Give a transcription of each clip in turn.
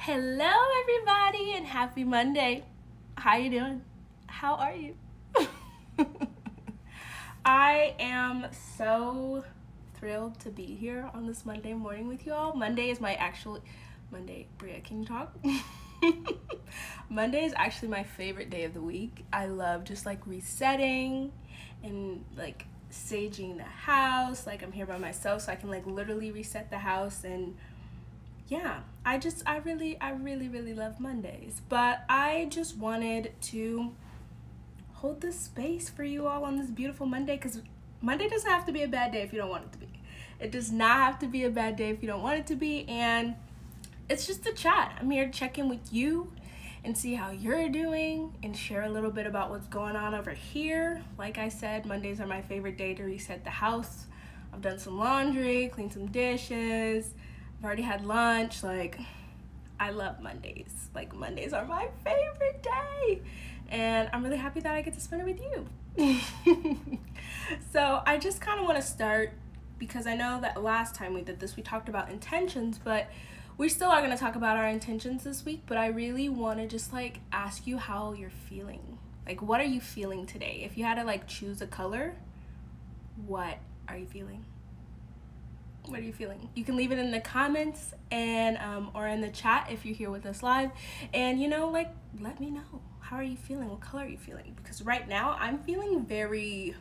Hello everybody and happy Monday. How you doing? How are you? I am so thrilled to be here on this Monday morning with you all. Monday is my actual Monday. Bria, can you talk? Monday is actually my favorite day of the week. I love just like resetting and like saging the house. Like I'm here by myself so I can like literally reset the house, and yeah, I really love Mondays. But I just wanted to hold this space for you all on this beautiful Monday, because Monday doesn't have to be a bad day if you don't want it to be. It does not have to be a bad day if you don't want it to be, and it's just a chat. I'm here to check in with you and see how you're doing and share a little bit about what's going on over here. Like I said, Mondays are my favorite day to reset the house. I've done some laundry, cleaned some dishes, I've already had lunch. Like, I love Mondays. Like, Mondays are my favorite day, and I'm really happy that I get to spend it with you. So I just kind of want to start, because I know that last time we did this, we talked about intentions, but we still are going to talk about our intentions this week. But I really want to just like ask you how you're feeling. Like, what are you feeling today? If you had to like choose a color, what are you feeling? What are you feeling? You can leave it in the comments and or in the chat if you're here with us live, and you know, like, let me know, how are you feeling? What color are you feeling? Because right now I'm feeling very,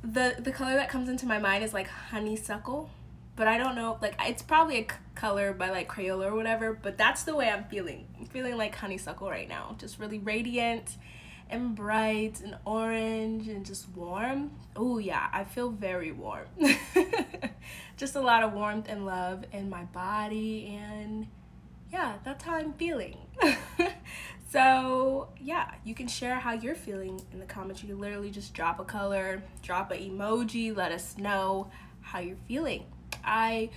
the color that comes into my mind is like honeysuckle, but I don't know, like it's probably a color by like Crayola or whatever, but that's the way I'm feeling. I'm feeling like honeysuckle right now, just really radiant and bright and orange and just warm. Oh yeah, I feel very warm. Just a lot of warmth and love in my body, and yeah, that's how I'm feeling. So yeah, you can share how you're feeling in the comments. You can literally just drop a color, drop an emoji, let us know how you're feeling. I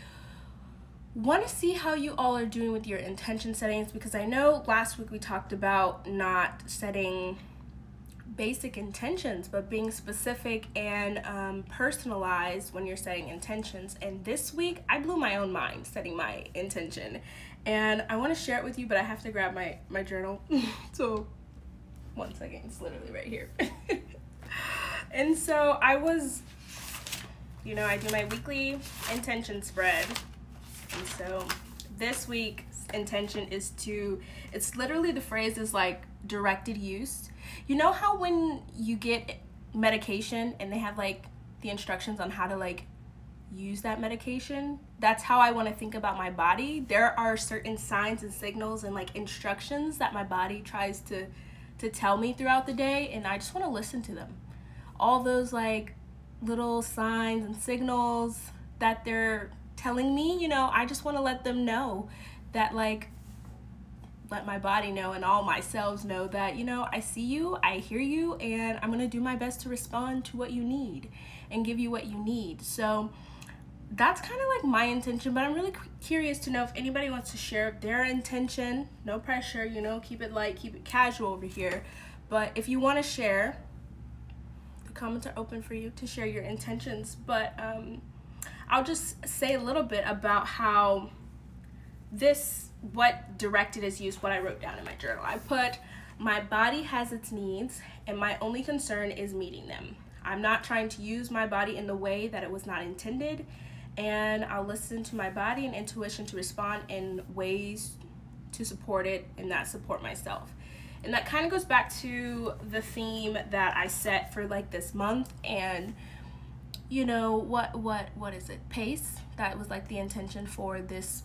want to see how you all are doing with your intention settings, because I know last week we talked about not setting basic intentions, but being specific and personalized when you're setting intentions. And this week I blew my own mind setting my intention, and I want to share it with you, but I have to grab my journal. So 1 second, it's literally right here. And so I was, you know, I do my weekly intention spread, and so this week's intention is to, it's literally, the phrase is like directed use. You know how when you get medication and they have like the instructions on how to like use that medication? That's how I want to think about my body. There are certain signs and signals and like instructions that my body tries to tell me throughout the day, and I just want to listen to them. All those like little signs and signals that they're telling me, you know, I just want to let them know that, like, let my body know and all my selves know that, you know, I see you, I hear you, and I'm gonna do my best to respond to what you need and give you what you need. So that's kind of like my intention, but I'm really curious to know if anybody wants to share their intention. No pressure, you know, keep it light, keep it casual over here. But if you want to share, the comments are open for you to share your intentions. But I'll just say a little bit about how what directed is used, what I wrote down in my journal. I put, my body has its needs and my only concern is meeting them. I'm not trying to use my body in the way that it was not intended, and I'll listen to my body and intuition to respond in ways to support it and not support myself. And that kind of goes back to the theme that I set for like this month, and you know, what is it? Pace. That was like the intention for this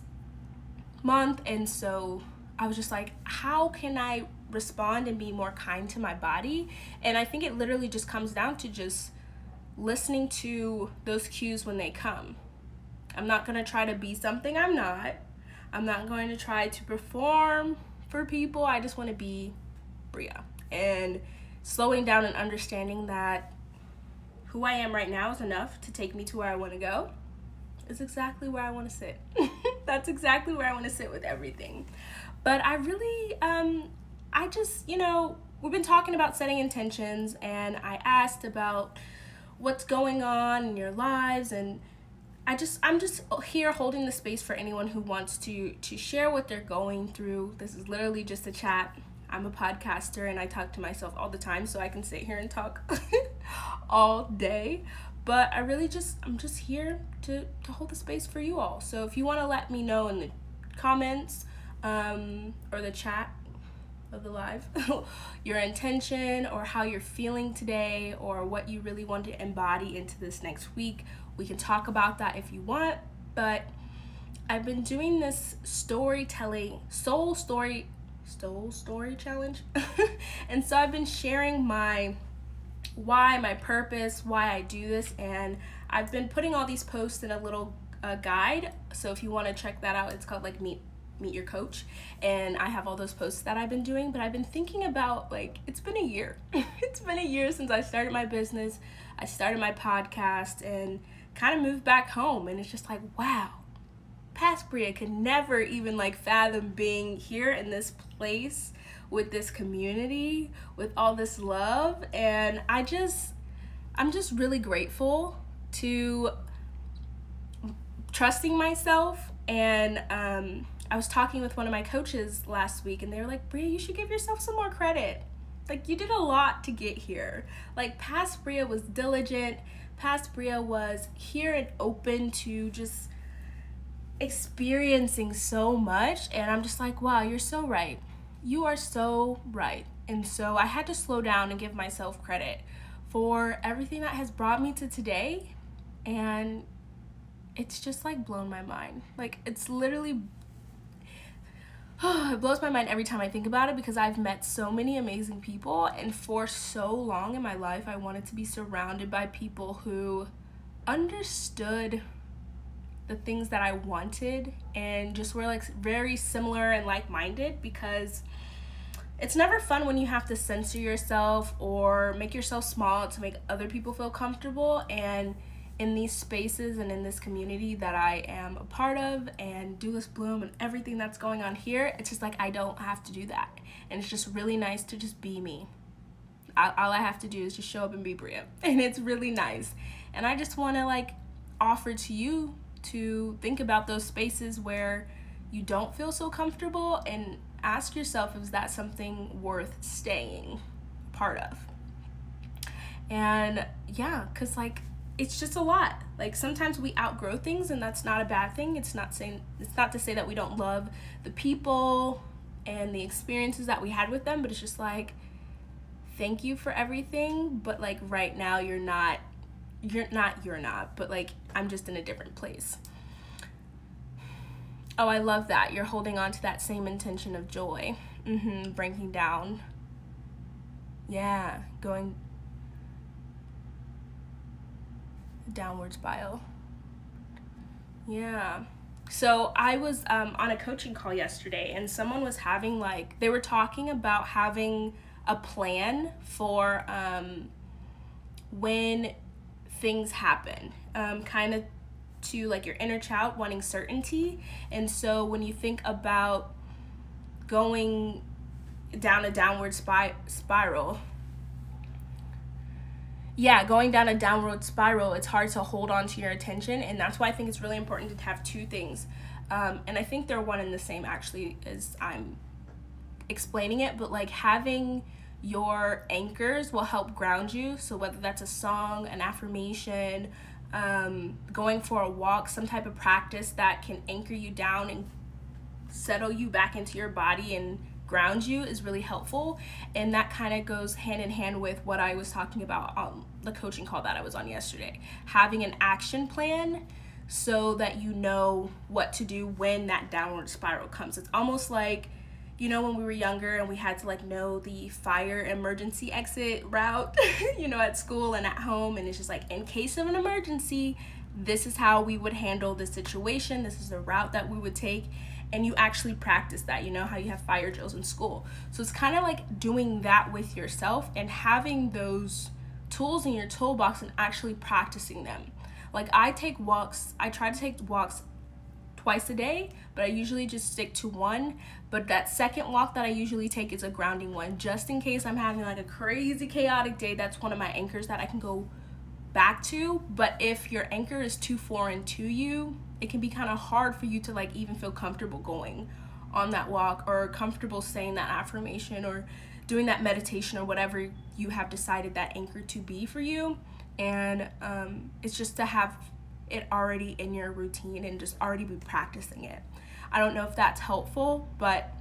month. And so I was just like, how can I respond and be more kind to my body? And I think it literally just comes down to just listening to those cues when they come. I'm not going to try to be something I'm not. I'm not going to try to perform for people. I just want to be Bria. And slowing down and understanding that who I am right now is enough to take me to where I want to go is exactly where I want to sit. That's exactly where I want to sit with everything. But I really, I just, you know, we've been talking about setting intentions, and I asked about what's going on in your lives, and I'm just here holding the space for anyone who wants to share what they're going through. This is literally just a chat. I'm a podcaster and I talk to myself all the time, so I can sit here and talk all day. But I'm just here to hold the space for you all. So if you want to let me know in the comments or the chat of the live your intention or how you're feeling today or what you really want to embody into this next week, we can talk about that if you want. But I've been doing this storytelling soul story challenge and so I've been sharing my purpose, why I do this, and I've been putting all these posts in a little guide. So if you want to check that out, it's called like meet your coach, and I have all those posts that I've been doing. But I've been thinking about, like, it's been a year it's been a year since I started my business, I started my podcast, and kind of moved back home, and it's just like, wow, past Bria could never even like fathom being here in this place with this community, with all this love. And I'm just really grateful to trusting myself. And I was talking with one of my coaches last week, and they were like, Bria, you should give yourself some more credit. Like, you did a lot to get here. Like, past Bria was diligent. Past Bria was here and open to just experiencing so much. And I'm just like, wow, you're so right. You are so right. And so I had to slow down and give myself credit for everything that has brought me to today. And it's just like blown my mind. Like, it's literally it blows my mind every time I think about it, because I've met so many amazing people, and for so long in my life I wanted to be surrounded by people who understood the things that I wanted and just were like very similar and like-minded. Because it's never fun when you have to censor yourself or make yourself small to make other people feel comfortable. And in these spaces and in this community that I am a part of, and Doulas Bloom and everything that's going on here, it's just like I don't have to do that. And it's just really nice to just be me. All I have to do is just show up and be Bria, and it's really nice. And I just want to like offer to you to think about those spaces where you don't feel so comfortable, and ask yourself, is that something worth staying part of? And yeah, because like it's just a lot. Like, sometimes we outgrow things, and that's not a bad thing. It's not to say that we don't love the people and the experiences that we had with them, but it's just like, thank you for everything, but like right now you're not, but like I'm just in a different place. Oh, I love that. You're holding on to that same intention of joy. Breaking down. Yeah, going downward spiral. Yeah. So I was on a coaching call yesterday, and someone was having like, they were talking about having a plan for when things happen, kind of to like your inner child wanting certainty. And so when you think about going down a downward spiral, going down a downward spiral, it's hard to hold on to your attention. And that's why I think it's really important to have two things. And I think they're one and the same actually as I'm explaining it, but like having your anchors will help ground you. So whether that's a song, an affirmation, going for a walk, some type of practice that can anchor you down and settle you back into your body and ground you is really helpful. And that kind of goes hand in hand with what I was talking about on the coaching call that I was on yesterday. Having an action plan so that you know what to do when that downward spiral comes. It's almost like, you know, when we were younger and we had to like know the fire emergency exit route, you know, at school and at home. And it's just like, in case of an emergency, this is how we would handle the situation. This is the route that we would take. And you actually practice that, you know, how you have fire drills in school. So it's kind of like doing that with yourself and having those tools in your toolbox and actually practicing them. Like I try to take walks twice a day, but I usually just stick to one. But that second walk that I usually take is a grounding one, just in case I'm having like a crazy chaotic day. That's one of my anchors that I can go back to. But if your anchor is too foreign to you, it can be kind of hard for you to like even feel comfortable going on that walk, or comfortable saying that affirmation, or doing that meditation, or whatever you have decided that anchor to be for you. And it's just to have it already in your routine and just already be practicing it. I don't know if that's helpful, but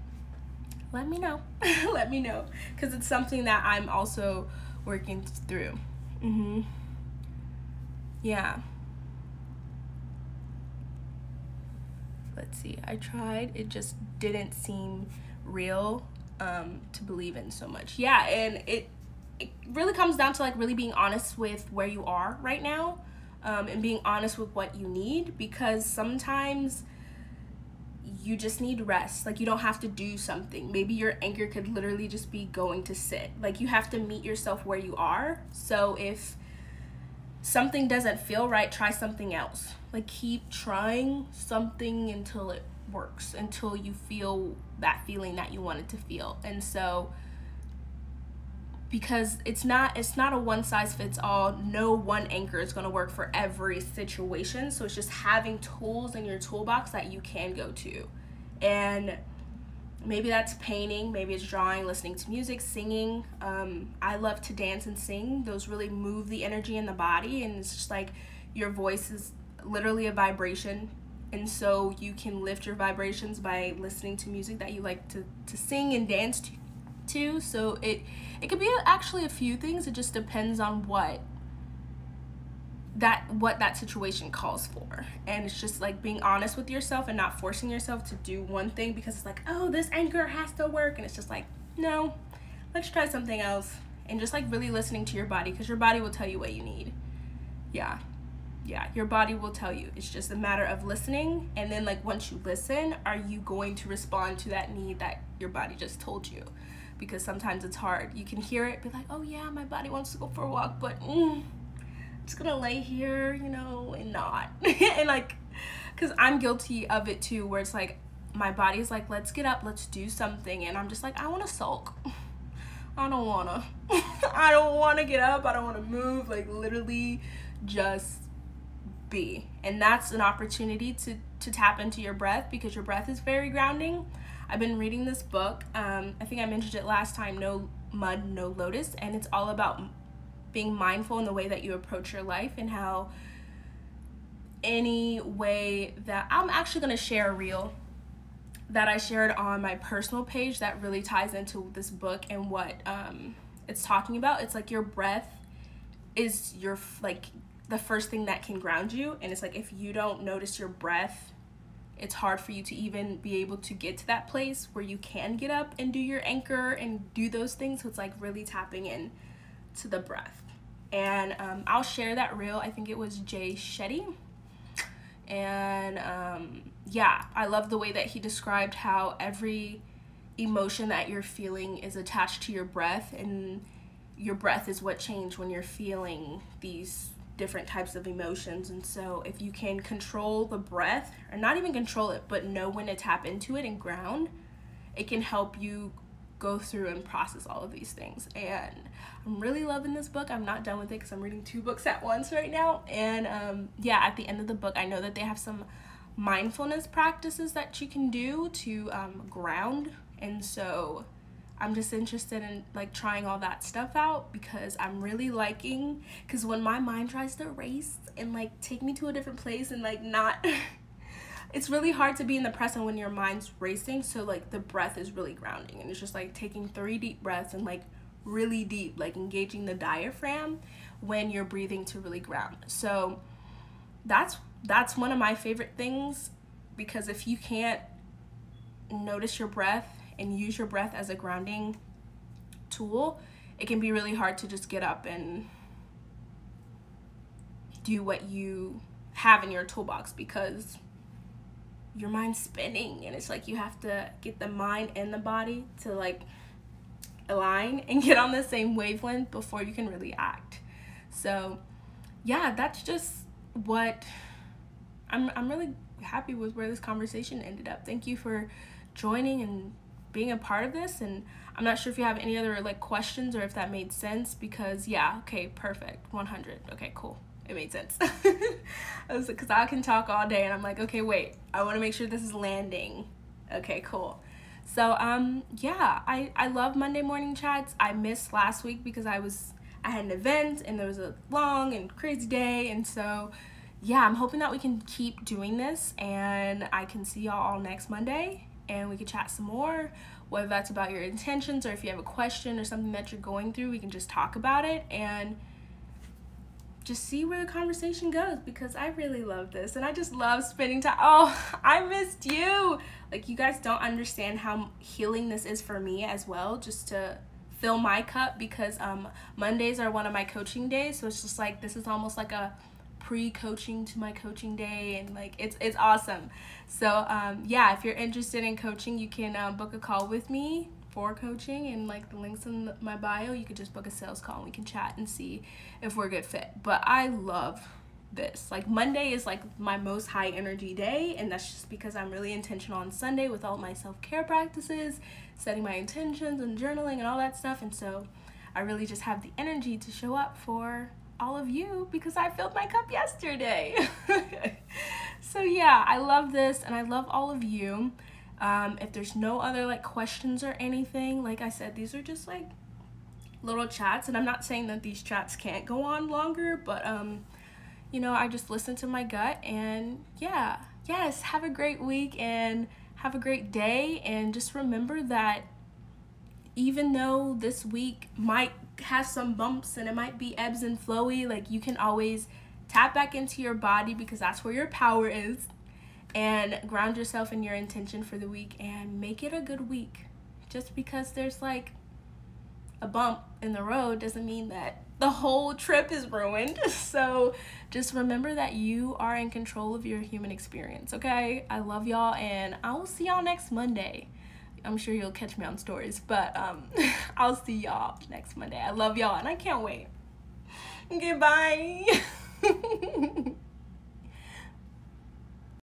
let me know. Let me know, because it's something that I'm also working through. Yeah. Let's see, I tried, it just didn't seem real to believe in so much. Yeah, and it really comes down to like really being honest with where you are right now, and being honest with what you need, because sometimes you just need rest. Like, you don't have to do something. Maybe your anchor could literally just be going to sit. Like, you have to meet yourself where you are. So if something doesn't feel right, try something else. Like, keep trying something until it works, until you feel that feeling that you wanted to feel. And so, because it's not a one size fits all, no one anchor is going to work for every situation. So it's just having tools in your toolbox that you can go to. And maybe that's painting, maybe it's drawing, listening to music, singing. I love to dance and sing. Those really move the energy in the body, and it's just like your voice is literally a vibration, and so you can lift your vibrations by listening to music that you like to sing and dance to. So it could be actually a few things. It just depends on what that situation calls for. And it's just like being honest with yourself and not forcing yourself to do one thing because it's like, oh, this anchor has to work. And it's just like, no, let's try something else. And just like really listening to your body, because your body will tell you what you need. Yeah, your body will tell you. It's just a matter of listening. And then like once you listen, are you going to respond to that need that your body just told you? Because sometimes it's hard. You can hear it, be like, oh yeah, my body wants to go for a walk, but I'm just gonna lay here, and not. And like, because I'm guilty of it too, where it's like my body's like, let's get up, let's do something, and I'm just like, I want to sulk. I don't wanna. I don't want to get up. I don't want to move. Like, literally just be. And that's an opportunity to tap into your breath, because your breath is very grounding. I've been reading this book. I think I mentioned it last time, No Mud, No Lotus, and it's all about being mindful in the way that you approach your life, and how any way that I'm actually going to share a reel that I shared on my personal page that really ties into this book and what it's talking about. It's like your breath is your like the first thing that can ground you, and it's like if you don't notice your breath, it's hard for you to even be able to get to that place where you can get up and do your anchor and do those things. So it's like really tapping in to the breath. And I'll share that reel. I think it was Jay Shetty. And yeah, I love the way that he described how every emotion that you're feeling is attached to your breath, and your breath is what changed when you're feeling these different types of emotions. And so if you can control the breath, or not even control it, but know when to tap into it and ground, it can help you go through and process all of these things. And I'm really loving this book. I'm not done with it because I'm reading 2 books at once right now. And yeah, at the end of the book, I know that they have some mindfulness practices that you can do to ground. And so I'm just interested in like trying all that stuff out, because I'm really liking, because when my mind tries to race and like take me to a different place and like not it's really hard to be in the present when your mind's racing. So like the breath is really grounding, and it's just like taking 3 deep breaths and like really deep, like engaging the diaphragm when you're breathing to really ground. So that's one of my favorite things, because if you can't notice your breath and use your breath as a grounding tool, it can be really hard to just get up and do what you have in your toolbox, because your mind's spinning, and it's like you have to get the mind and the body to like align and get on the same wavelength before you can really act. So yeah, that's just what I'm really happy with where this conversation ended up. Thank you for joining and being a part of this. And I'm not sure if you have any other like questions or if that made sense, because yeah, okay, perfect, 100. Okay, cool. It made sense. Because I can talk all day and I'm like, okay, wait, I want to make sure this is landing. Okay, cool. So yeah, I love Monday morning chats. I missed last week because I had an event and there was a long and crazy day, and so yeah, I'm hoping that we can keep doing this and I can see y'all all next Monday and we can chat some more, whether that's about your intentions or if you have a question or something that you're going through, we can just talk about it and just see where the conversation goes, because I really love this and I just love spending time. Oh, I missed you. Like, you guys don't understand how healing this is for me as well, just to fill my cup, because Mondays are one of my coaching days, so it's just like, this is almost like a pre-coaching to my coaching day, and like it's awesome. So yeah, if you're interested in coaching, you can book a call with me for coaching, and like the links in my bio, you could just book a sales call and we can chat and see if we're a good fit. But I love this. Like, Monday is like my most high energy day, and that's just because I'm really intentional on Sunday with all my self-care practices, setting my intentions and journaling and all that stuff. And so I really just have the energy to show up for all of you because I filled my cup yesterday. So yeah, I love this and I love all of you. If there's no other like questions or anything, like I said, these are just like little chats, and I'm not saying that these chats can't go on longer, but you know, I just listen to my gut. And yeah, yes, have a great week and have a great day, and just remember that even though this week might have some bumps and it might be ebbs and flowy, like, you can always tap back into your body, because that's where your power is, and ground yourself in your intention for the week and make it a good week. Just because there's like a bump in the road doesn't mean that the whole trip is ruined. So just remember that you are in control of your human experience, okay? I love y'all, and I will see y'all next Monday. I'm sure you'll catch me on stories, but I'll see y'all next Monday. I love y'all and I can't wait. Okay, bye.